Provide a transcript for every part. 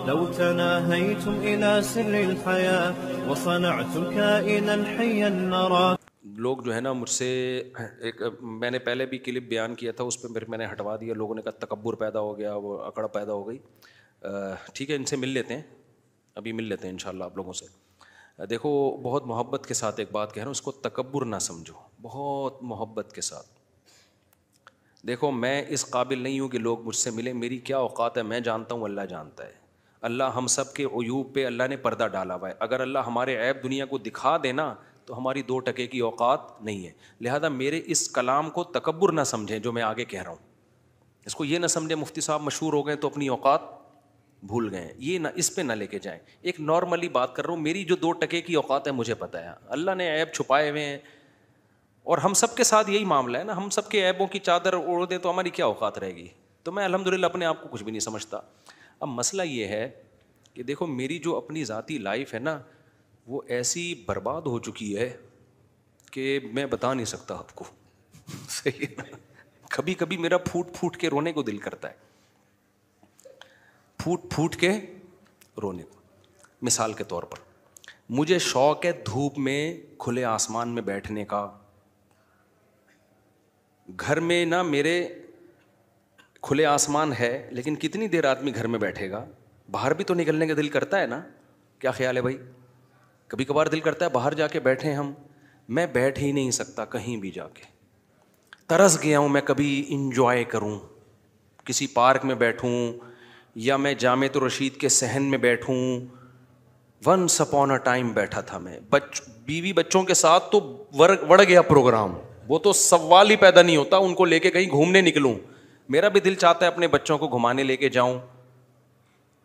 لو تناهيتم إلى سر الحياة وصنعتم كائنا حيا نرى. لوگ جو ہے نا مجھ سے میں نے پہلے بھی کلپ بیان کیا تھا، اس پہ پھر میں نے ہٹوا دیا. لوگوں نے کہا تکبر پیدا ہو گیا، وہ اکڑ پیدا ہو گئی. ٹھیک ہے، ان سے مل لیتے ہیں، ابھی مل لیتے ہیں انشاءاللہ آپ لوگوں سے. دیکھو بہت محبت کے ساتھ ایک بات کہہ رہا ہوں، اس کو تکبر نہ سمجھو، بہت محبت کے ساتھ. دیکھو میں اس قابل نہیں ہوں کہ لوگ مجھ سے ملیں، میری کیا اوقات ہے میں جانتا ہوں، اللہ جانتا ہے. اللہ ہم سب کے عیوب پہ اللہ نے پردہ ڈالا ہوا ہے. اگر اللہ ہمارے عیب دنیا کو دکھا دینا تو ہماری 2% کی اوقات نہیں ہے. لہذا میرے اس کلام کو تکبر نہ سمجھیں جو میں آگے کہہ رہا ہوں. اس کو یہ نہ سمجھیں مفتی صاحب مشہور ہو گئے تو اپنی اوقات بھول گئے ہیں، یہ نہ اس پہ نہ لے کے جائیں. ایک نارملی بات کر رہا ہوں، میری جو 2% کی اوقات ہے مجھے پتہ ہے. اللہ نے عیب چھپائے ہوئے ہیں، اور ہم سب کے ساتھ یہی معاملہ ہے نا. ہم سب کے عیبوں کی چادر اوڑھ دیں تو ہماری کیا اوقات رہے گی. تو میں الحمدللہ اپنے آپ کو کچھ بھی نہیں سمجھتا. اب مسئلہ یہ ہے کہ دیکھو میری جو اپنی ذاتی لائف ہے نا وہ ایسی برباد ہو چکی ہے کہ میں بتا نہیں سکتا آپ کو. صحیح ہے نا؟ کبھی کبھی میرا پھوٹ پھوٹ کے رونے کو دل کرتا ہے، پھوٹ پھوٹ کے رونے کو. مثال کے طور پر مجھے شوق ہے دھوپ میں کھلے آسمان میں بیٹھنے کا. گھر میں نا میرے کھلے آسمان ہے لیکن کتنی دیر آدمی گھر میں بیٹھے گا. باہر بھی تو نکلنے کا دل کرتا ہے نا. کیا خیال ہے بھائی؟ کبھی کبھار دل کرتا ہے باہر جا کے بیٹھیں ہم. میں بیٹھ ہی نہیں سکتا کہیں بھی جا کے. ترس گیا ہوں میں کبھی انجوائے کروں، کسی پارک میں بیٹھوں یا میں جامعۃ الرشید کے صحن میں بیٹھوں. ونس اپون اے ٹائم بیٹھا تھا میں بیوی بچوں کے ساتھ تو وڑ گیا پروگرام. وہ تو سوال ہی پیدا نہیں ہوتا ان کو لے کے کہیں گھومنے نکلوں. میرا بھی دل چاہتا ہے اپنے بچوں کو گھمانے لے کے جاؤں.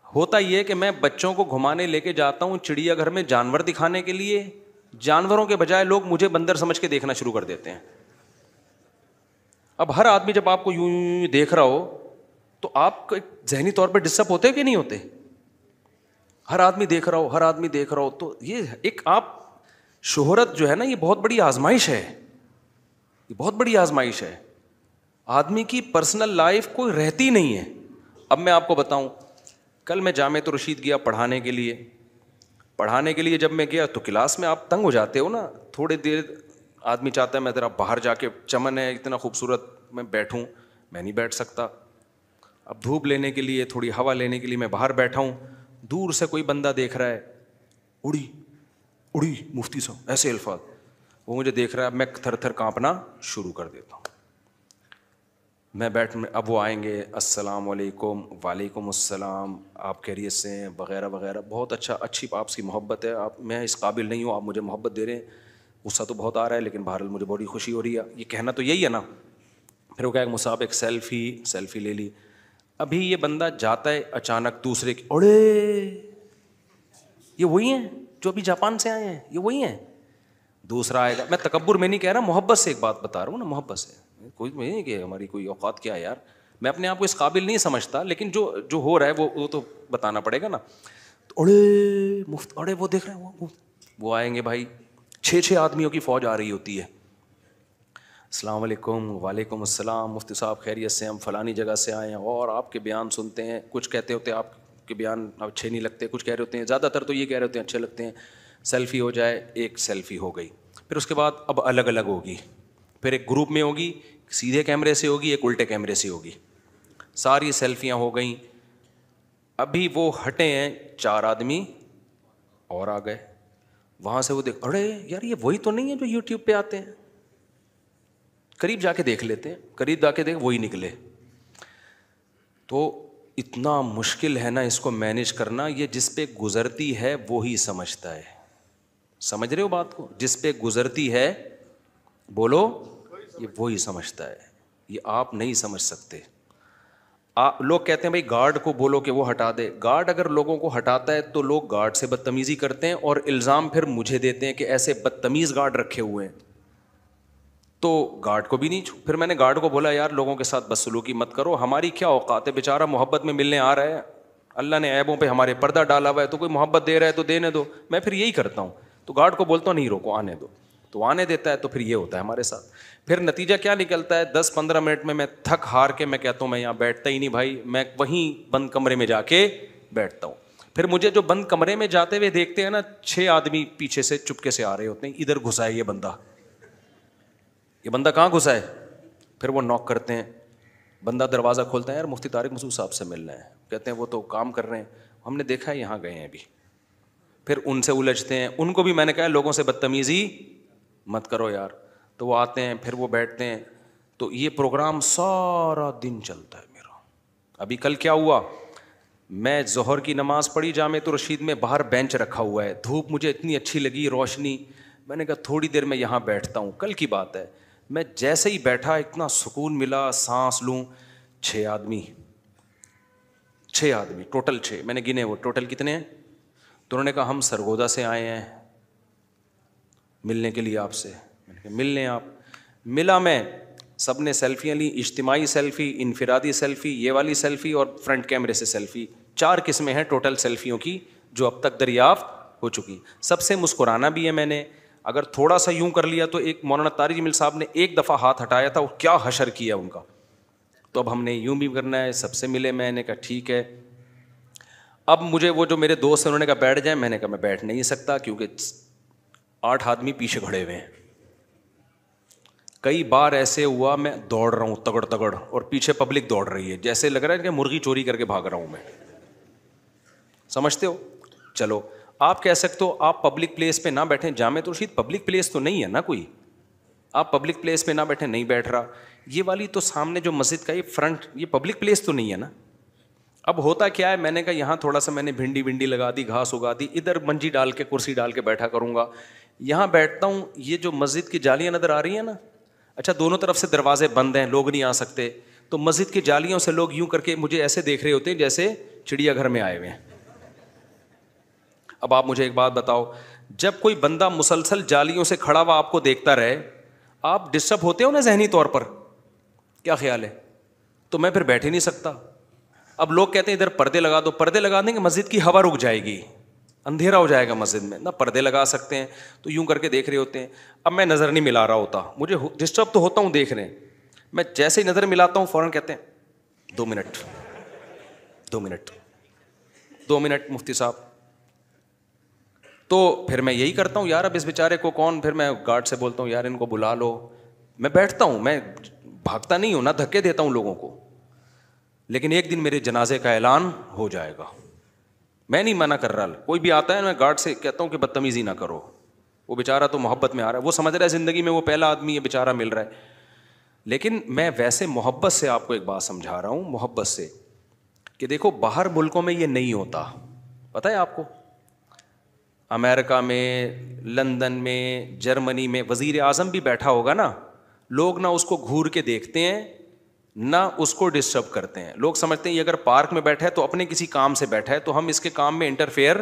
ہوتا یہ کہ میں بچوں کو گھمانے لے کے جاتا ہوں چڑیا گھر میں جانور دکھانے کے لیے، جانوروں کے بجائے لوگ مجھے بندر سمجھ کے دیکھنا شروع کر دیتے ہیں. اب ہر آدمی جب آپ کو یوں دیکھ رہا ہو تو آپ ذہنی طور پہ ڈسٹرب ہوتے کہ نہیں ہوتے؟ ہر آدمی دیکھ رہا ہو، ہر آدمی دیکھ رہا ہو تو یہ ایک آپ شہرت جو ہے نا یہ بہت بڑی آزمائش ہے. یہ بہت بڑی آزمائش ہے. آدمی کی پرسنل لائف کوئی رہتی نہیں ہے. اب میں آپ کو بتاؤں، کل میں جامعۃ الرشید گیا پڑھانے کے لیے جب میں گیا تو کلاس میں آپ تنگ ہو جاتے ہو نا. تھوڑی دیر آدمی چاہتا ہے میں ذرا باہر جا کے، چمن ہے اتنا خوبصورت میں بیٹھوں، میں نہیں بیٹھ سکتا. اب دھوپ لینے کے لیے، تھوڑی ہوا لینے کے لیے میں باہر بیٹھا ہوں. دور سے کوئی بندہ دیکھ رہا ہے، اڑی اڑی مفتی صاحب ایسے الفاظ. وہ مجھے دیکھ رہا ہے، میں تھر تھر کانپنا شروع کر دیتا ہوں. میں اب وہ آئیں گے، السلام علیکم، وعلیکم السلام، آپ خیریت سے ہیں وغیرہ وغیرہ. بہت اچھی آپ کی محبت ہے، میں اس قابل نہیں ہوں، آپ مجھے محبت دے رہے ہیں. غصہ تو بہت آ رہا ہے لیکن بہرحال مجھے بڑی خوشی ہو رہی ہے. یہ کہنا تو یہی ہے نا. پھر وہ کہا مصعب ایک سیلفی لے لی. ابھی یہ بندہ جاتا ہے اچانک دوسرے کی، اڑے یہ وہی ہیں جو ابھی جاپان سے آئے ہیں، یہ وہی ہیں. دوسرا آئے گا. میں تکبر میں نہیں کہہ رہا، محبت سے ایک بات بتا رہا ہوں نا، محبت سے. کوئی نہیں کہ ہماری کوئی اوقات کیا ہے یار، میں اپنے آپ کو اس قابل نہیں سمجھتا لیکن جو ہو رہا ہے وہ تو بتانا پڑے گا نا. اڑے وہ دیکھ رہے ہیں، وہ آئیں گے بھائی، 6 آدمیوں کی فوج آ رہی ہوتی ہے. السلام علیکم، وعلیکم السلام، مفتی صاحب خیریت سے، ہم فلانی جگہ سے آئے ہیں اور آپ کے بیان سنتے ہیں. کچھ کہتے ہوتے ہیں آپ کے بیان اچھے نہیں لگتے، کچھ کہہ رہے ہوتے ہیں، زیادہ تر تو یہ کہہ رہے ہوتے ہیں اچھے لگتے ہیں. سیلفی ہو جائے، ایک سیلفی ہو گئی. پھر اس کے بعد اب الگ الگ ہوگی، پھر ایک گروپ میں ہوگی، سیدھے کیمرے سے ہوگی، ایک الٹے کیمرے سے ہوگی. ساری سیلفیاں ہو گئیں. ابھی وہ ہٹے ہیں 4 آدمی اور آ گئے. وہاں سے وہ دیکھ، ارے یار یہ وہی تو نہیں ہے جو یوٹیوب پہ آتے ہیں. قریب جا کے دیکھ لیتے ہیں، قریب جا کے دیکھ وہی نکلے. تو اتنا مشکل ہے نا اس کو مینیج کرنا. یہ جس پہ گزرتی ہے وہی سمجھتا ہے. سمجھ رہے ہو بات کو؟ جس پہ گزرتی ہے بولو، یہ وہی سمجھتا ہے. یہ آپ نہیں سمجھ سکتے. لوگ کہتے ہیں بھائی گارڈ کو بولو کہ وہ ہٹا دے. گارڈ اگر لوگوں کو ہٹاتا ہے تو لوگ گارڈ سے بدتمیزی کرتے ہیں اور الزام پھر مجھے دیتے ہیں کہ ایسے بدتمیز گارڈ رکھے ہوئے ہیں. تو گارڈ کو بھی نہیں پھر میں نے گارڈ کو بولا یار لوگوں کے ساتھ بدسلوکی مت کرو، ہماری کیا اوقات ہے، بیچارہ محبت میں ملنے آ رہا ہے، اللہ نے عیبوں پہ ہمارے پردہ ڈالا ہوا ہے، تو کوئی محبت دے رہا ہے تو دینے دو. میں پھر یہی کرتا ہوں. تو گارڈ کو بولتا ہوں نہیں روکو، آنے دو. تو آنے دیتا ہے. تو پھر یہ ہوتا ہے ہمارے ساتھ. پھر نتیجہ کیا نکلتا ہے، 10-15 منٹ میں تھک ہار کے میں کہتا ہوں میں یہاں بیٹھتا ہی نہیں بھائی، میں وہیں بند کمرے میں جا کے بیٹھتا ہوں. پھر مجھے جو بند کمرے میں جاتے ہوئے دیکھتے ہیں نا 6 آدمی پیچھے سے چپکے سے آ رہے ہوتے ہیں, ادھر گھسا ہے یہ بندہ کہاں گھسا ہے. پھر وہ ناک کرتے ہیں, بندہ دروازہ کھولتا ہے, یار مفتی طارق مسعود صاحب سے ملنا ہے. کہتے ہیں وہ تو کام کر رہے ہیں, ہم نے دیکھا ہے یہاں گئے ہیں ابھی. پھر ان سے الجھتے ہیں, ان کو بھی میں نے کہا لوگوں سے بدتمیزی مت کرو یار. تو وہ آتے ہیں, پھر وہ بیٹھتے ہیں. تو یہ پروگرام سارا دن چلتا ہے میرا. ابھی کل کیا ہوا, میں ظہر کی نماز پڑھی جامعۃ الرشید میں, باہر بینچ رکھا ہوا ہے, دھوپ مجھے اتنی اچھی لگی, روشنی, میں نے کہا تھوڑی دیر میں یہاں بیٹھتا ہوں. کل کی بات ہے, میں جیسے ہی بیٹھا اتنا سکون ملا, سانس لوں. 6 آدمی ٹوٹل 6, میں نے گنے وہ ٹوٹل کتنے ہیں. تو انہوں نے کہا ہم سرگودا سے آئے ہیں ملنے کے لیے آپ سے. میں نے کہا مل لیں آپ. ملا میں, سب نے سیلفیاں لی, اجتماعی سیلفی, انفرادی سیلفی, یہ والی سیلفی اور فرنٹ کیمرے سے سیلفی. 4 قسمیں ہیں ٹوٹل سیلفیوں کی جو اب تک دریافت ہو چکی. سب سے مسکرانا بھی ہے میں نے. اگر تھوڑا سا یوں کر لیا تو ایک مولانا طارق جمیل صاحب نے ایک دفعہ ہاتھ ہٹایا تھا, وہ کیا حشر کیا ان کا. تو اب ہم نے یوں بھی کرنا ہے. سب سے ملے, میں نے کہا ٹھیک ہے. اب مجھے وہ جو میرے دوست ہیں انہوں نے کہا بیٹھ جائیں. میں نے کہا میں بیٹھ نہیں سکتا کیونکہ 8 آدمی پیچھے کھڑے ہوئے ہیں. کئی بار ایسے ہوا میں دوڑ رہا ہوں تگڑ اور پیچھے پبلک دوڑ رہی ہے, جیسے لگ رہا ہے کہ مرغی چوری کر کے بھاگ رہا ہوں میں. سمجھتے ہو. چلو آپ کہہ سکتے ہو آپ پبلک پلیس پہ نہ بیٹھیں. جامعۃ الرشید پبلک پلیس تو نہیں ہے نا کوئی, آپ پبلک پلیس پہ نہ بیٹھیں. نہیں بیٹھ رہا. یہ والی تو سامنے جو مسجد کا یہ فرنٹ, یہ پبلک پلیس تو نہیں ہے نا. اب ہوتا کیا ہے, میں نے کہا یہاں تھوڑا سا میں نے بھنڈی لگا دی, گھاس اگا دی, ادھر منجی ڈال کے کرسی ڈال کے بیٹھا کروں گا. یہاں بیٹھتا ہوں, یہ جو مسجد کی جالیاں نظر آ رہی ہیں نا, اچھا دونوں طرف سے دروازے بند ہیں, لوگ نہیں آ سکتے. تو مسجد کی جالیوں سے لوگ یوں کر کے مجھے ایسے دیکھ رہے ہوتے ہیں جیسے چڑیا گھر میں آئے ہوئے ہیں. اب آپ مجھے ایک بات بتاؤ, جب کوئی بندہ مسلسل جالیوں سے کھڑا ہوا آپ کو دیکھتا رہے, آپ ڈسٹرب ہوتے ہو نا ذہنی طور پر, کیا خیال ہے. تو میں پھر بیٹھ ہی نہیں سکتا. اب لوگ کہتے ہیں ادھر پردے لگا دو. پردے لگا دیں گے مسجد کی ہوا رک جائے گی, اندھیرا ہو جائے گا مسجد میں. نہ پردے لگا سکتے ہیں, تو یوں کر کے دیکھ رہے ہوتے ہیں. اب میں نظر نہیں ملا رہا ہوتا, مجھے ڈسٹرب تو ہوتا ہوں دیکھ رہے ہیں. میں جیسے ہی نظر ملاتا ہوں فوراً کہتے ہیں 2 منٹ مفتی صاحب. تو پھر میں یہی کرتا ہوں, یار اب اس بیچارے کو کون, پھر میں گارڈ سے بولتا ہوں یار ان کو بلا لو. میں بیٹھتا ہوں, میں بھاگتا نہیں ہوں, نہ دھکے دیتا ہوں لوگوں کو. لیکن ایک دن میرے جنازے کا اعلان ہو جائے گا. میں نہیں منع کر رہا, کوئی بھی آتا ہے میں گارڈ سے کہتا ہوں کہ بدتمیزی نہ کرو. وہ بیچارہ تو محبت میں آ رہا ہے, وہ سمجھ رہا ہے زندگی میں وہ پہلا آدمی ہے بیچارہ مل رہا ہے. لیکن میں ویسے محبت سے آپ کو ایک بات سمجھا رہا ہوں, محبت سے, کہ دیکھو باہر ملکوں میں یہ نہیں ہوتا, پتہ ہے آپ کو. امریکہ میں, لندن میں, جرمنی میں وزیر اعظم بھی بیٹھا ہوگا نا, لوگ نہ اس کو گھور کے دیکھتے ہیں نہ اس کو ڈسٹرب کرتے ہیں. لوگ سمجھتے ہیں یہ اگر پارک میں بیٹھا ہے تو اپنے کسی کام سے بیٹھا ہے, تو ہم اس کے کام میں انٹرفیئر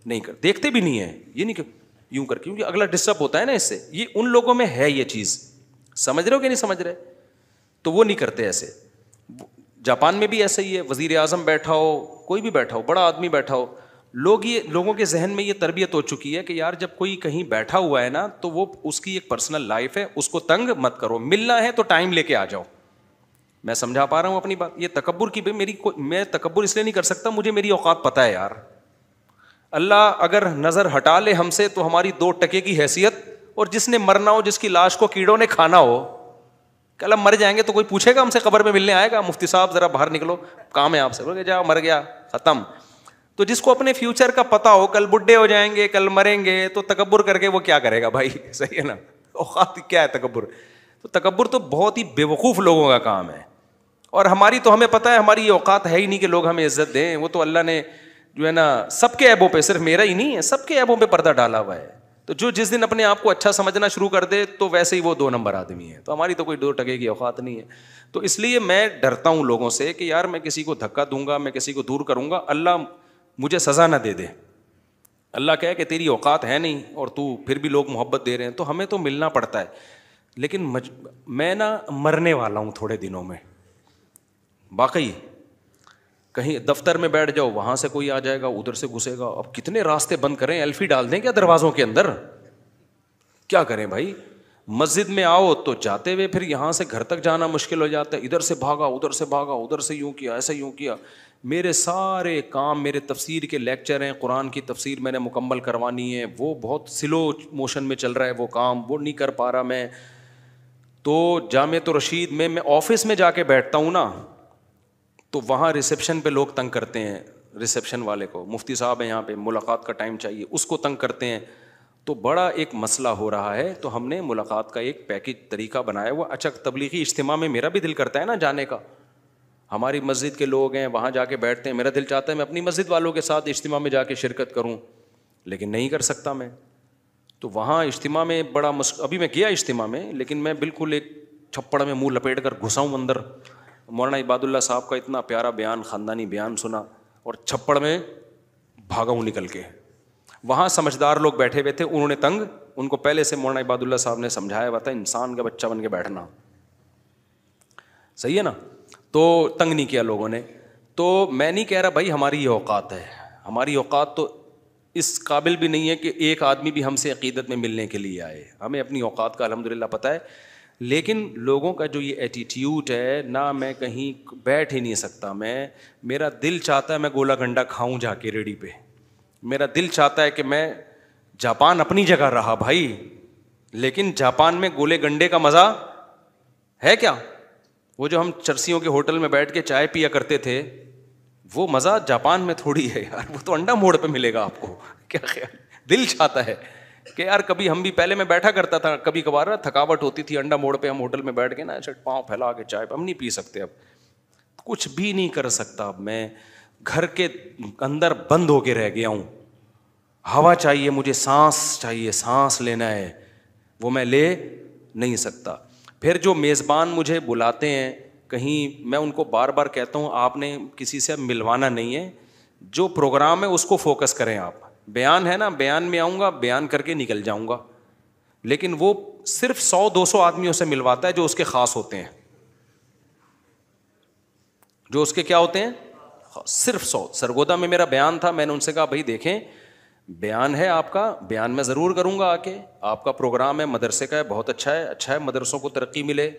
نہیں کرتے. دیکھتے بھی نہیں ہیں, یہ نہیں کہ یوں کر کے, کیونکہ اگلا ڈسٹرب ہوتا ہے نا اس سے. یہ ان لوگوں میں ہے یہ چیز, سمجھ رہے ہو کہ نہیں سمجھ رہے. تو وہ نہیں کرتے ایسے. جاپان میں بھی ایسا ہی ہے, وزیر اعظم بیٹھا ہو, کوئی بھی بیٹھا ہو, بڑا آدمی بیٹھا ہو, لوگوں کے ذہن میں یہ تربیت ہو چکی ہے کہ یار جب کوئی کہیں بیٹھا ہوا ہے نا تو وہ اس کی ایک پرسنل لائف ہے, اس کو تنگ مت کرو. ملنا ہے تو ٹائم لے کے آ جاؤ. میں سمجھا پا رہا ہوں اپنی بات. یہ تکبر کی میں تکبر اس لیے نہیں کر سکتا, مجھے میری اوقات پتہ ہے یار. اللہ اگر نظر ہٹا لے ہم سے تو ہماری 2 ٹکے کی حیثیت, اور جس نے مرنا ہو, جس کی لاش کو کیڑوں نے کھانا ہو, کل ہم مر جائیں گے تو کوئی پوچھے گا ہم سے, قبر میں ملنے آئے گا مفتی صاحب ذرا باہر نکلو, کام ہے آپ سے, بولے جاؤ مر گیا ختم. تو جس کو اپنے فیوچر کا پتا ہو, کل بڈھے ہو جائیں گے, کل مریں گے, تو تکبر کر کے وہ کیا کرے گا بھائی, صحیح ہے نا. اوقات کیا ہے تکبر. تو تکبر تو بہت ہی بیوقوف لوگوں کا کام ہے, اور ہماری تو ہمیں پتہ ہے ہماری یہ اوقات ہے ہی نہیں کہ لوگ ہمیں عزت دیں. وہ تو اللہ نے جو ہے نا سب کے عیبوں پہ, صرف میرا ہی نہیں ہے, سب کے عیبوں پہ پردہ ڈالا ہوا ہے. تو جو جس دن اپنے آپ کو اچھا سمجھنا شروع کر دے تو ویسے ہی وہ 2 نمبر آدمی ہے. تو ہماری تو کوئی 2 ٹکے کی اوقات نہیں ہے. تو اس لیے میں ڈرتا ہوں لوگوں سے کہ یار میں کسی کو دھکا دوں گا, میں کسی کو دور کروں گا, اللہ مجھے سزا نہ دے دے. اللہ کہے کہ تیری اوقات ہے نہیں اور تو پھر بھی لوگ محبت دے رہے ہیں. تو ہمیں تو ملنا پڑتا ہے. لیکن میں نا مرنے والا ہوں تھوڑے دنوں میں, واقعی. کہیں دفتر میں بیٹھ جاؤ, وہاں سے کوئی آ جائے گا, ادھر سے گھسے گا. اب کتنے راستے بند کریں, ایلفی ڈال دیں کیا دروازوں کے اندر, کیا کریں بھائی. مسجد میں آؤ تو جاتے ہوئے پھر یہاں سے گھر تک جانا مشکل ہو جاتا ہے, ادھر سے بھاگا, ادھر سے بھاگا, ادھر سے یوں کیا, ایسے یوں کیا. میرے سارے کام، میرے تفسیر کے لیکچر ہیں، قرآن کی تفسیر میں نے مکمل کروانی ہے، وہ بہت سلو موشن میں چل رہا ہے وہ کام، وہ نہیں کر پا رہا میں. تو جامعۃ الرشید میں آفس میں جا کے بیٹھتا ہوں نا، تو وہاں ریسیپشن پہ لوگ تنگ کرتے ہیں، ریسیپشن والے کو، مفتی صاحب ہیں یہاں پہ، ملاقات کا ٹائم چاہیے، اس کو تنگ کرتے ہیں. تو بڑا ایک مسئلہ ہو رہا ہے. تو ہم نے ملاقات کا ایک پیکج طریقہ بنایا ہوا. اچھا تبلیغی اجتماع میں میرا بھی دل کرتا ہے نا جانے کا، ہماری مسجد کے لوگ ہیں وہاں جا کے بیٹھتے ہیں، میرا دل چاہتا ہے میں اپنی مسجد والوں کے ساتھ اجتماع میں جا کے شرکت کروں، لیکن نہیں کر سکتا میں. تو وہاں اجتماع میں بڑا ابھی میں گیا اجتماع میں، لیکن میں بالکل ایک چھپڑ میں منہ لپیٹ کر گھسا ہوں اندر. مولانا عباد اللہ صاحب کا اتنا پیارا بیان، خاندانی بیان سنا، اور چھپڑ میں بھاگا ہوں نکل کے. وہاں سمجھدار لوگ بیٹھے ہوئے تھے، انہوں نے تنگ، ان کو پہلے سے مولانا عباد اللہ صاحب نے سمجھایا ہوا تھا انسان کا بچہ بن کے بیٹھنا، صحیح ہے نا. تو تنگ نہیں کیا لوگوں نے. تو میں نہیں کہہ رہا بھائی ہماری یہ اوقات ہے، ہماری اوقات تو اس قابل بھی نہیں ہے کہ ایک آدمی بھی ہم سے عقیدت میں ملنے کے لیے آئے، ہمیں اپنی اوقات کا الحمدللہ پتہ ہے. لیکن لوگوں کا جو یہ ایٹیٹیوڈ ہے نا، میں کہیں بیٹھ ہی نہیں سکتا. میرا دل چاہتا ہے میں گولا گنڈا کھاؤں جا کے ریڑھی پہ، میرا دل چاہتا ہے کہ میں، جاپان اپنی جگہ رہا بھائی، لیکن جاپان میں گولے گنڈے کا مزہ ہے کیا؟ وہ جو ہم چرسیوں کے ہوٹل میں بیٹھ کے چائے پیا کرتے تھے، وہ مزہ جاپان میں تھوڑی ہے یار، وہ تو انڈا موڑ پہ ملے گا آپ کو. کیا خیال؟ دل چاہتا ہے کہ یار کبھی ہم بھی، پہلے میں بیٹھا کرتا تھا کبھی کبھار، تھکاوٹ ہوتی تھی، انڈا موڑ پہ ہم ہوٹل میں بیٹھ کے نا ایسے پاؤں پھیلا کے چائے، ہم نہیں پی سکتے، اب کچھ بھی نہیں کر سکتا. اب میں گھر کے اندر بند ہو کے رہ گیا ہوں. ہوا چاہیے مجھے، سانس چاہیے، سانس لینا ہے، وہ میں لے نہیں سکتا. پھر جو میزبان مجھے بلاتے ہیں کہیں، میں ان کو بار بار کہتا ہوں آپ نے کسی سے ملوانا نہیں ہے، جو پروگرام ہے اس کو فوکس کریں. آپ بیان ہے نا، بیان میں آؤں گا، بیان کر کے نکل جاؤں گا، لیکن وہ صرف 100-200 آدمیوں سے ملواتا ہے جو اس کے خاص ہوتے ہیں، جو اس کے کیا ہوتے ہیں، صرف 100. سرگودا میں میرا بیان تھا، میں نے ان سے کہا بھائی دیکھیں بیان ہے آپ کا، بیان میں ضرور کروں گا آ کے، آپ کا پروگرام ہے مدرسے کا ہے، بہت اچھا ہے، مدرسوں کو ترقی ملے،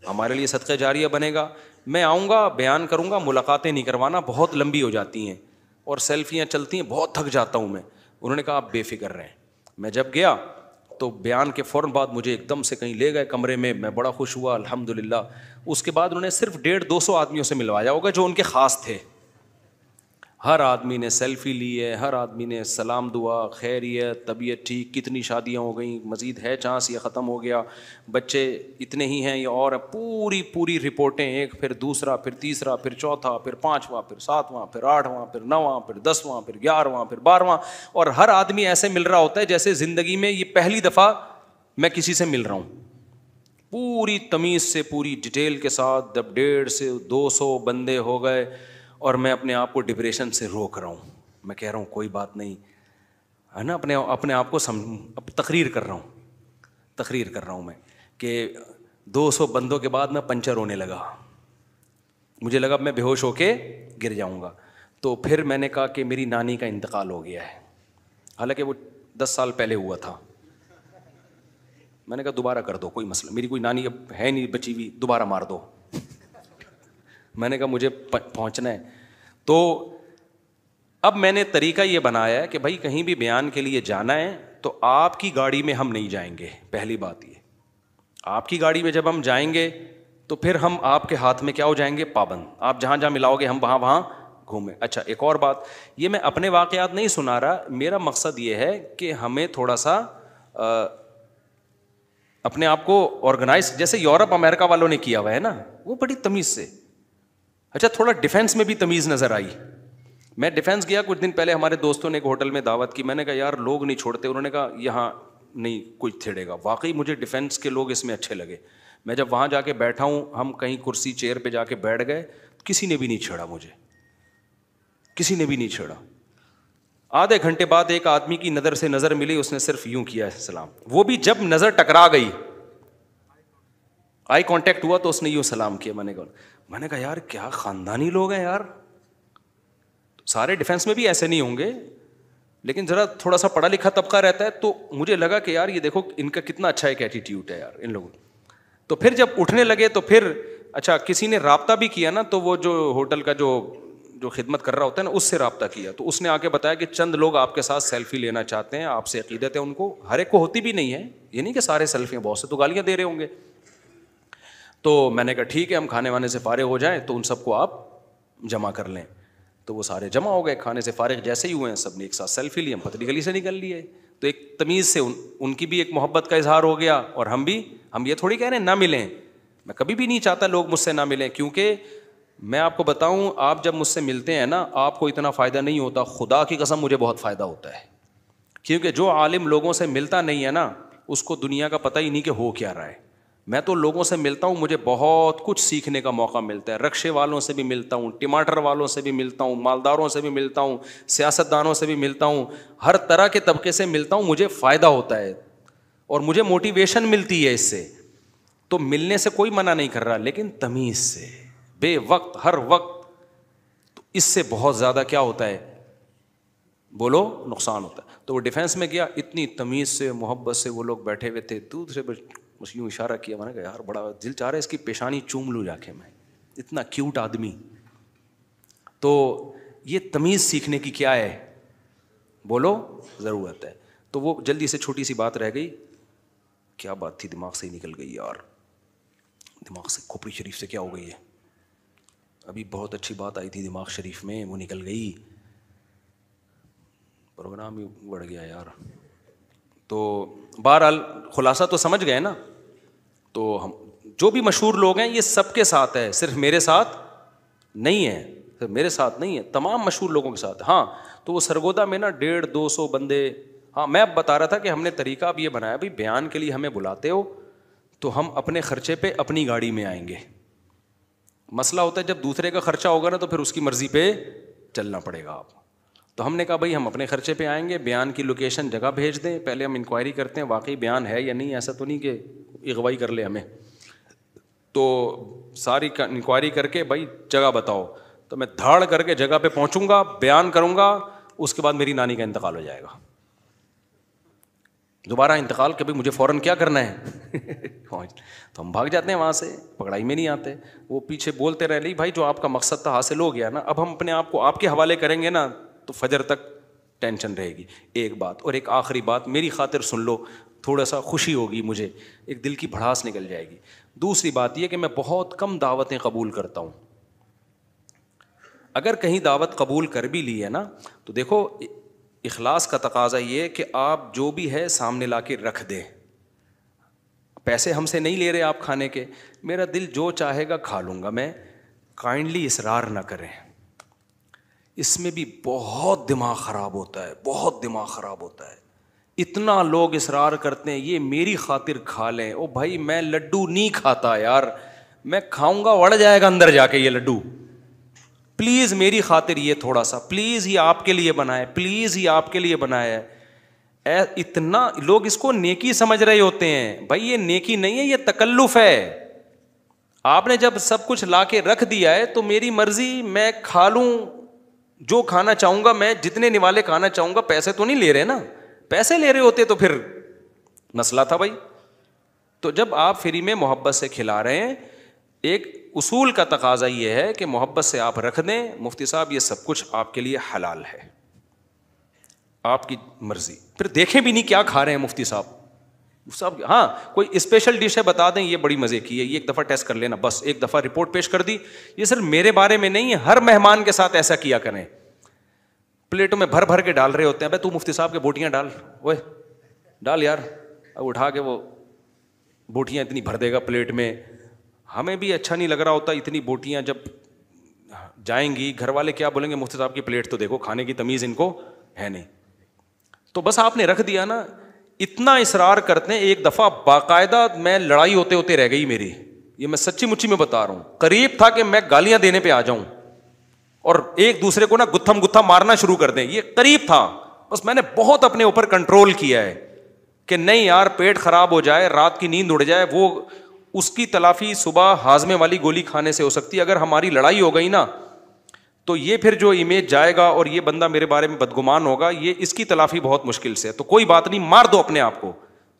ہمارے لیے صدقہ جاریہ بنے گا. میں آؤں گا، بیان کروں گا، ملاقاتیں نہیں کروانا، بہت لمبی ہو جاتی ہیں اور سیلفیاں چلتی ہیں، بہت تھک جاتا ہوں میں. انہوں نے کہا آپ بے فکر رہیں. میں جب گیا تو بیان کے فوراً بعد مجھے ایک دم سے کہیں لے گئے کمرے میں بڑا خوش ہوا الحمدللہ. اس کے بعد انہوں نے صرف 150-200 آدمیوں سے ملوایا ہوگا جو ان کے خاص تھے. ہر آدمی نے سیلفی لی ہے، ہر آدمی نے سلام دعا، خیریت، طبیعت ٹھیک، کتنی شادیاں ہو گئیں، مزید ہے چانس یہ ختم ہو گیا، بچے اتنے ہی ہیں یا اور، پوری رپورٹیں، ایک پھر دوسرا پھر تیسرا پھر چوتھا پھر پانچواں پھر ساتواں پھر آٹھواں پھر نواں پھر 10واں پھر 11واں پھر 12واں. اور ہر آدمی ایسے مل رہا ہوتا ہے جیسے زندگی میں یہ پہلی دفعہ میں کسی سے مل رہا ہوں. پوری تمیز سے، پوری ڈیٹیل کے ساتھ. جب 150 سے 200 بندے ہو گئے اور میں اپنے آپ کو ڈپریشن سے روک رہا ہوں، میں کہہ رہا ہوں کوئی بات نہیں ہے نا، اپنے آپ کو تقریر کر رہا ہوں میں کہ 200 بندوں کے بعد میں پنچر ہونے لگا، مجھے لگا میں بے ہوش ہو کے گر جاؤں گا. تو پھر میں نے کہا کہ میری نانی کا انتقال ہو گیا ہے، حالانکہ وہ 10 سال پہلے ہوا تھا. میں نے کہا دوبارہ کر دو، کوئی مسئلہ، میری کوئی نانی اب ہے نہیں بچی ہوئی، دوبارہ مار دو. میں نے کہا مجھے پہنچنا ہے. تو اب میں نے طریقہ یہ بنایا ہے کہ بھائی کہیں بھی بیان کے لیے جانا ہے تو آپ کی گاڑی میں ہم نہیں جائیں گے. پہلی بات یہ، آپ کی گاڑی میں جب ہم جائیں گے تو پھر ہم آپ کے ہاتھ میں کیا ہو جائیں گے، پابند. آپ جہاں جہاں ملاؤ گے ہم وہاں گھومیں. اچھا ایک اور بات، یہ میں اپنے واقعات نہیں سنا رہا، میرا مقصد یہ ہے کہ ہمیں تھوڑا سا اپنے آپ کو آرگنائز، جیسے یورپ امریکہ والوں نے کیا ہوا ہے نا، وہ بڑی تمیز سے. اچھا تھوڑا ڈیفینس میں بھی تمیز نظر آئی. میں ڈیفینس گیا کچھ دن پہلے، ہمارے دوستوں نے ایک ہوٹل میں دعوت کی، میں نے کہا یار لوگ نہیں چھوڑتے، انہوں نے کہا یہاں نہیں کوئی چھیڑے گا. واقعی مجھے ڈیفینس کے لوگ اس میں اچھے لگے. میں جب وہاں جا کے بیٹھا ہوں، ہم کہیں کرسی چیئر پہ جا کے بیٹھ گئے، کسی نے بھی نہیں چھیڑا مجھے، کسی نے بھی نہیں چھیڑا. آدھے گھنٹے بعد ایک آدمی کی نظر سے نظر ملی، اس نے صرف یوں کیا سلام، وہ بھی جب نظر ٹکرا گئی، آئی کانٹیکٹ ہوا تو اس نے یوں سلام کیا. میں نے کہا یار کیا خاندانی لوگ ہیں یار. سارے ڈیفینس میں بھی ایسے نہیں ہوں گے، لیکن ذرا تھوڑا سا پڑھا لکھا طبقہ رہتا ہے تو مجھے لگا کہ یار یہ دیکھو ان کا کتنا اچھا ایک ایٹیٹیوڈ ہے یار ان لوگوں. تو پھر جب اٹھنے لگے تو پھر اچھا کسی نے رابطہ بھی کیا نا، تو وہ جو ہوٹل کا جو جو خدمت کر رہا ہوتا ہے نا اس سے رابطہ کیا, تو اس نے آ کے بتایا کہ چند لوگ آپ کے ساتھ سیلفی لینا چاہتے ہیں, آپ سے عقیدت ہے ان کو, ہر ایک کو ہوتی بھی نہیں ہے, یہ نہیں کہ سارے سیلفی ہیں, بہت سے تو گالیاں دے رہے ہوں گے. تو میں نے کہا ٹھیک ہے, ہم کھانے وانے سے فارغ ہو جائیں تو ان سب کو آپ جمع کر لیں. تو وہ سارے جمع ہو گئے, کھانے سے فارغ جیسے ہی ہوئے ہیں سب نے ایک ساتھ سیلفی لی, ہم پتلی گلی سے نکل لیے. تو ایک تمیز سے ان کی بھی ایک محبت کا اظہار ہو گیا, اور ہم یہ تھوڑی کہہ رہے ہیں نہ ملیں, میں کبھی بھی نہیں چاہتا لوگ مجھ سے نہ ملیں, کیونکہ میں آپ کو بتاؤں آپ جب مجھ سے ملتے ہیں نا آپ کو اتنا فائدہ نہیں ہوتا, خدا کی قسم مجھے بہت فائدہ ہوتا ہے, کیونکہ جو عالم لوگوں سے ملتا نہیں ہے نا اس کو دنیا کا پتہ ہی نہیں کہ ہو کیا رہا ہے. میں تو لوگوں سے ملتا ہوں, مجھے بہت کچھ سیکھنے کا موقع ملتا ہے, رکشے والوں سے بھی ملتا ہوں, ٹماٹر والوں سے بھی ملتا ہوں, مالداروں سے بھی ملتا ہوں, سیاستدانوں سے بھی ملتا ہوں, ہر طرح کے طبقے سے ملتا ہوں, مجھے فائدہ ہوتا ہے اور مجھے موٹیویشن ملتی ہے اس سے. تو ملنے سے کوئی منع نہیں کر رہا, لیکن تمیز سے, بے وقت ہر وقت, تو اس سے بہت زیادہ کیا ہوتا ہے, بولو, نقصان ہوتا ہے. تو وہ ڈیفینس میں گیا, اتنی تمیز سے محبت سے وہ لوگ بیٹھے ہوئے تھے, دوسرے بس یوں اشارہ کیا, میں نے کہا یار بڑا دل چاہ رہا ہے اس کی پیشانی چوم لوں جا کے, میں اتنا کیوٹ آدمی. تو یہ تمیز سیکھنے کی کیا ہے, بولو, ضرورت ہے. تو وہ جلدی سے چھوٹی سی بات رہ گئی, کیا بات تھی دماغ سے ہی نکل گئی یار, دماغ سے, کھوپڑی شریف سے کیا ہو گئی ہے, ابھی بہت اچھی بات آئی تھی دماغ شریف میں, وہ نکل گئی, پروگرام ہی بڑھ گیا یار. تو بہرحال خلاصہ تو سمجھ گئے نا. تو ہم جو بھی مشہور لوگ ہیں یہ سب کے ساتھ ہے, صرف میرے ساتھ نہیں ہے, صرف میرے ساتھ نہیں ہے, تمام مشہور لوگوں کے ساتھ. ہاں تو وہ سرگودا میں نا 150-200 بندے. ہاں میں اب بتا رہا تھا کہ ہم نے طریقہ اب یہ بنایا, بھائی بیان کے لیے ہمیں بلاتے ہو تو ہم اپنے خرچے پہ اپنی گاڑی میں آئیں گے. مسئلہ ہوتا ہے جب دوسرے کا خرچہ ہوگا نا تو پھر اس کی مرضی پہ چلنا پڑے گا آپ. تو ہم نے کہا بھائی ہم اپنے خرچے پہ آئیں گے, بیان کی لوکیشن جگہ بھیج دیں, پہلے ہم انکوائری کرتے ہیں واقعی بیان ہے یا نہیں, ایسا تو نہیں کہ اغوائی کر لے ہمیں. تو ساری انکوائری کر کے بھائی جگہ بتاؤ, تو میں دھاڑ کر کے جگہ پہ پہنچوں گا, بیان کروں گا, اس کے بعد میری نانی کا انتقال ہو جائے گا. دوبارہ انتقال کہ بھائی مجھے فوراً کیا کرنا ہے تو ہم بھاگ جاتے ہیں وہاں سے, پکڑائی میں نہیں آتے. وہ پیچھے بولتے رہے, بھائی جو آپ کا مقصد تھا حاصل ہو گیا نا, اب ہم اپنے آپ کو آپ کے حوالے کریں گے نا تو فجر تک ٹینشن رہے گی. ایک بات, اور ایک آخری بات میری خاطر سن لو, تھوڑا سا خوشی ہوگی مجھے, ایک دل کی بھڑاس نکل جائے گی. دوسری بات یہ کہ میں بہت کم دعوتیں قبول کرتا ہوں. اگر کہیں دعوت قبول کر بھی لی ہے نا تو دیکھو اخلاص کا تقاضا یہ کہ آپ جو بھی ہے سامنے لا کے رکھ دیں. پیسے ہم سے نہیں لے رہے آپ کھانے کے, میرا دل جو چاہے گا کھا لوں گا میں, کائنڈلی اصرار نہ کریں. اس میں بھی بہت دماغ خراب ہوتا ہے, بہت دماغ خراب ہوتا ہے. اتنا لوگ اصرار کرتے ہیں یہ میری خاطر کھا لیں. او بھائی میں لڈو نہیں کھاتا یار, میں کھاؤں گا وڑ جائے گا اندر جا کے یہ لڈو, پلیز میری خاطر یہ تھوڑا سا, پلیز یہ آپ کے لیے بنائے, پلیز یہ آپ کے لیے بنایا ہے. اتنا لوگ اس کو نیکی سمجھ رہے ہوتے ہیں. بھائی یہ نیکی نہیں ہے, یہ تکلف ہے. آپ نے جب سب کچھ لا کے رکھ دیا ہے تو میری مرضی, میں کھا لوں جو کھانا چاہوں گا, میں جتنے نوالے کھانا چاہوں گا. پیسے تو نہیں لے رہے نا, پیسے لے رہے ہوتے تو پھر مسئلہ تھا بھائی. تو جب آپ فری میں محبت سے کھلا رہے ہیں, ایک اصول کا تقاضا یہ ہے کہ محبت سے آپ رکھ دیں, مفتی صاحب یہ سب کچھ آپ کے لیے حلال ہے, آپ کی مرضی. پھر دیکھیں بھی نہیں کیا کھا رہے ہیں مفتی صاحب. ہاں کوئی اسپیشل ڈش ہے بتا دیں یہ بڑی مزے کی ہے, یہ ایک دفعہ ٹیسٹ کر لینا, بس ایک دفعہ رپورٹ پیش کر دی. یہ صرف میرے بارے میں نہیں ہے, ہر مہمان کے ساتھ ایسا کیا کریں. پلیٹوں میں بھر بھر کے ڈال رہے ہوتے ہیں, بھائی تو مفتی صاحب کے بوٹیاں ڈال, وہ ڈال یار, اب اٹھا کے وہ بوٹیاں اتنی بھر دے گا پلیٹ میں. ہمیں بھی اچھا نہیں لگ رہا ہوتا اتنی بوٹیاں جب جائیں گی, گھر والے کیا بولیں گے, مفتی صاحب کی پلیٹ تو دیکھو, کھانے کی تمیز ان کو ہے نہیں. تو بس آپ نے رکھ دیا نا. اتنا اصرار کرتے ہیں, ایک دفعہ باقاعدہ میں لڑائی ہوتے ہوتے رہ گئی میری, یہ میں سچی مچی میں بتا رہا ہوں. قریب تھا کہ میں گالیاں دینے پہ آ جاؤں اور ایک دوسرے کو نا گتھم گتھا مارنا شروع کر دیں, یہ قریب تھا. بس میں نے بہت اپنے اوپر کنٹرول کیا ہے کہ نہیں یار, پیٹ خراب ہو جائے, رات کی نیند اڑ جائے, وہ اس کی تلافی صبح ہاضمے والی گولی کھانے سے ہو سکتی ہے. اگر ہماری لڑائی ہو گئی نا تو یہ پھر جو امیج جائے گا اور یہ بندہ میرے بارے میں بدگمان ہوگا, یہ اس کی تلافی بہت مشکل سے. تو کوئی بات نہیں, مار دو اپنے آپ کو,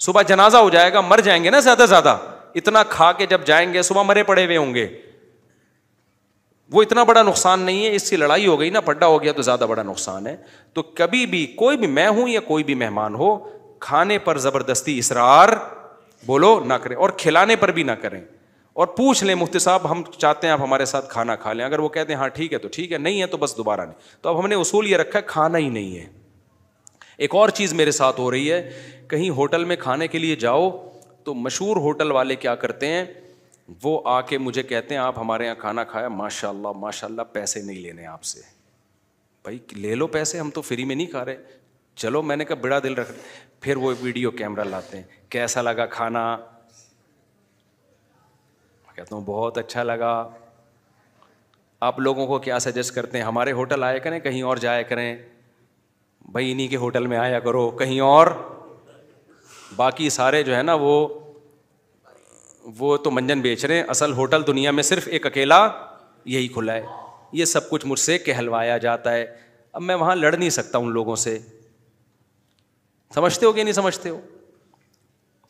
صبح جنازہ ہو جائے گا, مر جائیں گے نا زیادہ اتنا کھا کے جب جائیں گے, صبح مرے پڑے ہوئے ہوں گے. وہ اتنا بڑا نقصان نہیں ہے, اس سے لڑائی ہو گئی نا, پڈا ہو گیا تو زیادہ بڑا نقصان ہے. تو کبھی بھی کوئی بھی, میں ہوں یا کوئی بھی مہمان ہو, کھانے پر زبردستی اصرار بولو نہ کریں, اور کھلانے پر بھی نہ کریں. اور پوچھ لیں مفتی صاحب ہم چاہتے ہیں آپ ہمارے ساتھ کھانا کھا لیں, اگر وہ کہتے ہیں ہاں ٹھیک ہے تو ٹھیک ہے, نہیں ہے تو بس دوبارہ نہیں. تو اب ہم نے اصول یہ رکھا ہے کھانا ہی نہیں ہے. ایک اور چیز میرے ساتھ ہو رہی ہے, کہیں ہوٹل میں کھانے کے لیے جاؤ تو مشہور ہوٹل والے کیا کرتے ہیں, وہ آ کے مجھے کہتے ہیں آپ ہمارے یہاں کھانا کھایا, ماشاء اللہ پیسے نہیں لینے آپ سے. بھائی لے لو پیسے, ہم تو فری میں نہیں کھا رہے. چلو میں نے کہا بڑا دل رکھ. پھر وہ ویڈیو کیمرہ لاتے ہیں, کیسا لگا کھانا, کہتا ہوں بہت اچھا لگا. آپ لوگوں کو کیا سجیسٹ کرتے ہیں, ہمارے ہوٹل آیا کریں, کہیں اور جایا کریں. بھائی انہی کے ہوٹل میں آیا کرو, کہیں اور. باقی سارے جو ہے نا وہ تو منجن بیچ رہے ہیں, اصل ہوٹل دنیا میں صرف ایک اکیلا یہی کھلا ہے. یہ سب کچھ مجھ سے کہلوایا جاتا ہے. اب میں وہاں لڑ نہیں سکتا ان لوگوں سے. سمجھتے ہو کہ نہیں سمجھتے ہو؟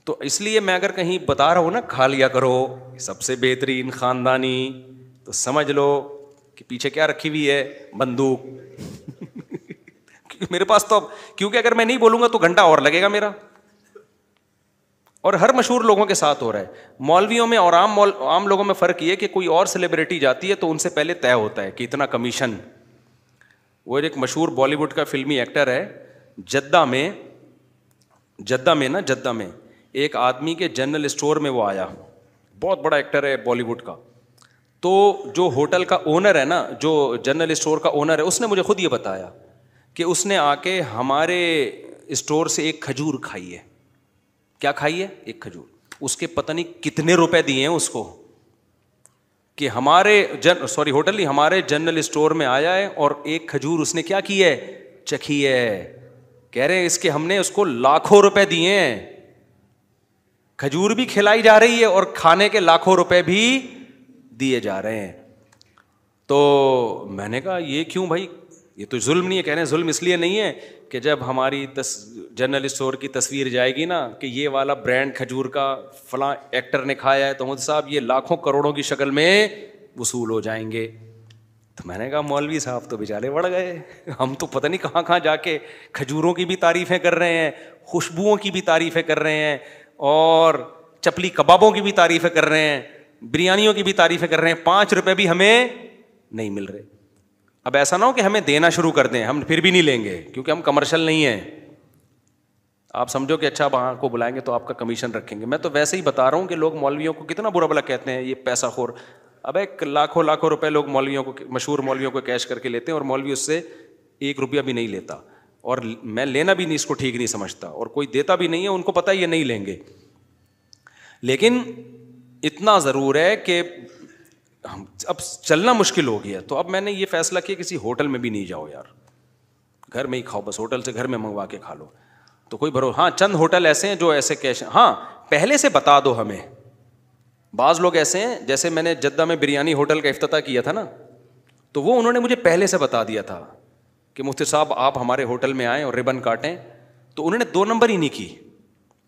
تو اس لیے میں اگر کہیں بتا رہا ہوں نا کھا لیا کرو سب سے بہترین خاندانی, تو سمجھ لو کہ پیچھے کیا رکھی ہوئی ہے, بندوق. میرے پاس تو کیونکہ اگر میں نہیں بولوں گا تو گھنٹہ اور لگے گا میرا. اور ہر مشہور لوگوں کے ساتھ ہو رہا ہے. مولویوں میں اور عام لوگوں میں فرق یہ کہ کوئی اور سیلیبریٹی جاتی ہے تو ان سے پہلے طے ہوتا ہے کہ اتنا کمیشن. وہ ایک مشہور بالی ووڈ کا فلمی ایکٹر ہے, جدہ میں ایک آدمی کے جنرل اسٹور میں وہ آیا, بہت بڑا ایکٹر ہے بالی ووڈ کا. تو جو ہوٹل کا اونر ہے نا, جو جنرل اسٹور کا اونر ہے, اس نے مجھے خود یہ بتایا کہ اس نے آ کے ہمارے اسٹور سے ایک کھجور کھائی ہے. کیا کھائی ہے؟ ایک کھجور. اس کے پتہ نہیں کتنے روپے دیے ہیں اس کو کہ ہمارے ہوٹل نہیں, ہمارے جنرل اسٹور میں آیا ہے اور ایک کھجور اس نے کیا کی ہے, چکھی ہے. کہہ رہے ہیں اس کے ہم نے اس کو لاکھوں روپے دیے ہیں. کھجور بھی کھلائی جا رہی ہے اور کھانے کے لاکھوں روپے بھی دیے جا رہے ہیں. تو میں نے کہا یہ کیوں بھائی, یہ تو ظلم نہیں ہے. کہہ رہے ہیں ظلم اس لیے نہیں ہے کہ جب ہماری جنرل اسٹور کی تصویر جائے گی نا کہ یہ والا برانڈ کھجور کا فلاں ایکٹر نے کھایا ہے, تو مجھے صاحب یہ لاکھوں کروڑوں کی شکل میں وصول ہو جائیں گے. تو میں نے کہا مولوی صاحب تو بیچارے بڑھ گئے, ہم تو پتہ نہیں کہاں کہاں جا کے کھجوروں کی بھی تعریفیں کر رہے ہیں, خوشبوؤں کی بھی تعریفیں کر رہے ہیں, اور چپلی کبابوں کی بھی تعریفیں کر رہے ہیں, بریانیوں کی بھی تعریفیں کر رہے ہیں. 5 روپے بھی ہمیں نہیں مل رہے. اب ایسا نہ ہو کہ ہمیں دینا شروع کر دیں, ہم پھر بھی نہیں لیں گے کیونکہ ہم کمرشل نہیں ہیں. آپ سمجھو کہ اچھا وہاں کو بلائیں گے تو آپ کا کمیشن رکھیں گے. میں تو ویسے ہی بتا رہا ہوں کہ لوگ مولویوں کو کتنا برا بھلا کہتے ہیں, یہ پیسہ خور. اب ایک لاکھوں روپے لوگ مولویوں کو, مشہور مولویوں کو کیش کر کے لیتے ہیں, اور مولوی اس سے 1 روپیہ بھی نہیں لیتا. اور میں لینا بھی نہیں اس کو ٹھیک نہیں سمجھتا, اور کوئی دیتا بھی نہیں ہے, ان کو پتہ یہ نہیں لیں گے. لیکن اتنا ضرور ہے کہ اب چلنا مشکل ہو گیا. تو اب میں نے یہ فیصلہ کیا کسی ہوٹل میں بھی نہیں جاؤ یار, گھر میں ہی کھاؤ, بس ہوٹل سے گھر میں منگوا کے کھا لو. تو کوئی بھروسہ, ہاں چند ہوٹل ایسے ہیں جو ایسے کیش, ہاں پہلے سے بتا دو ہمیں. بعض لوگ ایسے ہیں, جیسے میں نے جدہ میں بریانی ہوٹل کا افتتاح کیا تھا نا, تو وہ انہوں نے مجھے پہلے سے بتا دیا تھا کہ مفتی صاحب آپ ہمارے ہوٹل میں آئیں اور ربن کاٹیں. تو انہوں نے 2 نمبر ہی نہیں کی.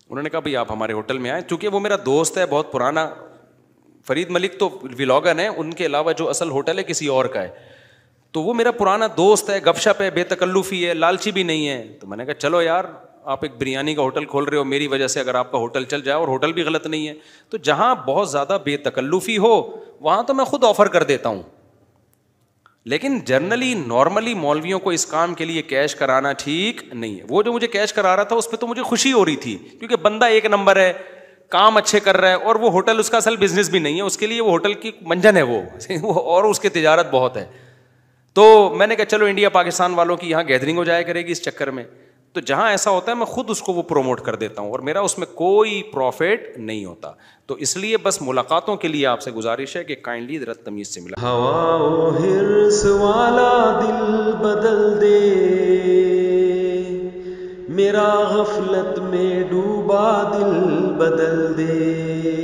انہوں نے کہا بھائی آپ ہمارے ہوٹل میں آئیں, چونکہ وہ میرا دوست ہے بہت پرانا. فرید ملک تو ولاگر ہیں, ان کے علاوہ جو اصل ہوٹل ہے کسی اور کا ہے. تو وہ میرا پرانا دوست ہے, گپ شپ ہے, بے تکلفی ہے, لالچی بھی نہیں ہے. تو میں نے کہا چلو یار آپ ایک بریانی کا ہوٹل کھول رہے ہو, میری وجہ سے اگر آپ کا ہوٹل چل جائے, اور ہوٹل بھی غلط نہیں ہے, تو جہاں بہت زیادہ بے تکلفی ہو وہاں تو میں خود آفر کر دیتا ہوں. لیکن جنرلی نارملی مولویوں کو اس کام کے لیے کیش کرانا ٹھیک نہیں ہے. وہ جو مجھے کیش کرا رہا تھا اس پہ تو مجھے خوشی ہو رہی تھی, کیونکہ بندہ 1 نمبر ہے, کام اچھے کر رہا ہے, اور وہ ہوٹل اس کا اصل بزنس بھی نہیں ہے, اس کے لیے وہ ہوٹل کی منجن ہے وہ اور اس کی تجارت بہت ہے. تو میں نے کہا چلو انڈیا پاکستان والوں کی یہاں گیدرنگ ہو جایا کرے گی اس چکر میں. تو جہاں ایسا ہوتا ہے میں خود اس کو وہ پروموٹ کر دیتا ہوں, اور میرا اس میں کوئی پروفٹ نہیں ہوتا. تو اس لیے بس ملاقاتوں کے لیے آپ سے گزارش ہے کہ کائنڈلی ذرا تمیز سے ملا. ہوا و حرص والا دل بدل دے, میرا غفلت میں ڈوبا دل بدل دے.